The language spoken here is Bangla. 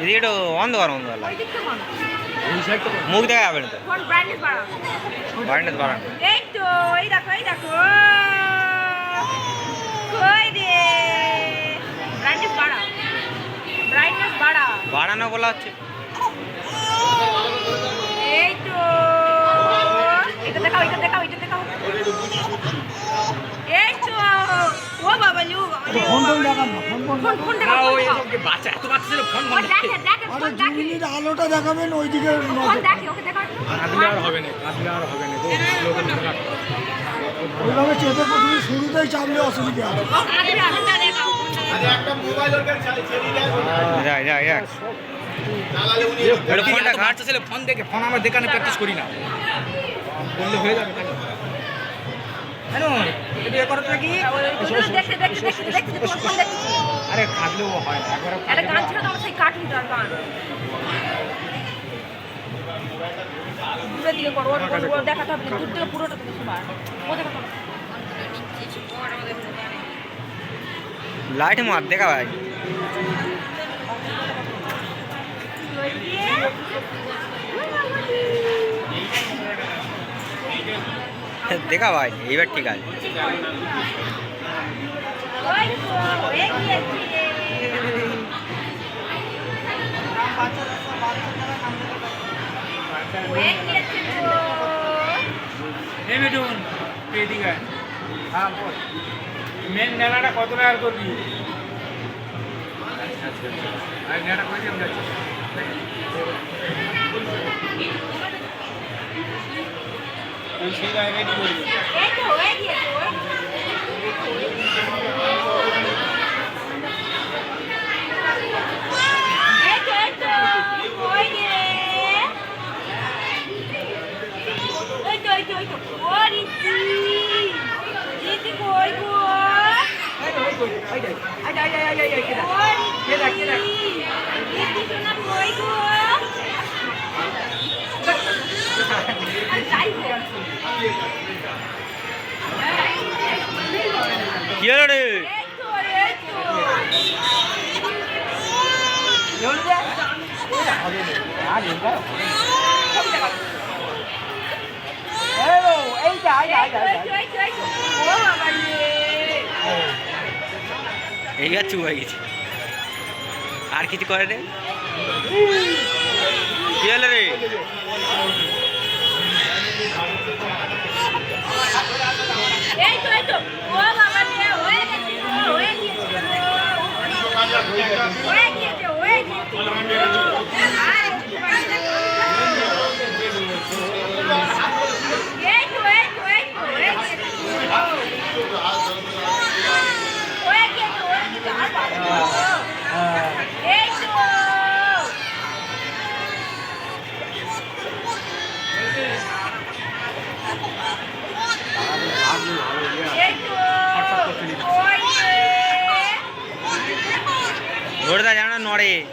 ఇది ఇటు వంద వరం ఉంది వాళ్ళ মুখ দেখা যাবে না তো ব্রাইটনেস বাড়ান এই তো এই দেখো কই রে ব্রাইটনেস বাড়ানো বলা হচ্ছে এই তো এটা দেখাও এই তো ও বাবা লিও ফোন দেখান না ফোন দেখাও ওই বাচ্চা এত বাচ্চা ছিল ফোন দেখে আরে জুনির আলোটা দেখাবেন ওইদিকে ফোন দেখে ওকে দেখাও কাঁদলে আর হবে না তো লোকের দেখা ওইভাবে চেপে প্রথমে শুরুতেই চাপলে অসুবিধা হবে আলোটা দেখাও একটা মোবাইল ওর কাছে ছেড়ে যা ফোনটা ঘাটছে ছেলে ফোন দেখে ফোন আমরা দেখানে প্র্যাকটিস করি না বললে হয়ে যাবে হ্যালো এটা বিয়ে করতে কি দেখতে তোমার ফোন দেখতেছি আরে কাঁদলেও হয় না একবার একটা গান ছিল তো আমার সেই কার্টুনটার গান দূরের দিকে করো ওর দেখাতে হবে দূর থেকে পুরোটা দেখতে পার ও দেখাতে হবে লাইট মার দেখা ভাই দেখা ভাই এইবার ঠিক আছে মেন নেলাটা কত টাকা করবি আর নেলাটা করে দিয়ে যাচ্ছে সেই জায়গায় রেডি করবি কি হলো রে এই গাছ চুপ হয়ে গেছে আর কিছু করে রে কি হলো রে এই তো ও বাবা রে হয়ে ঘোড়দা জানো নড়ে গেছে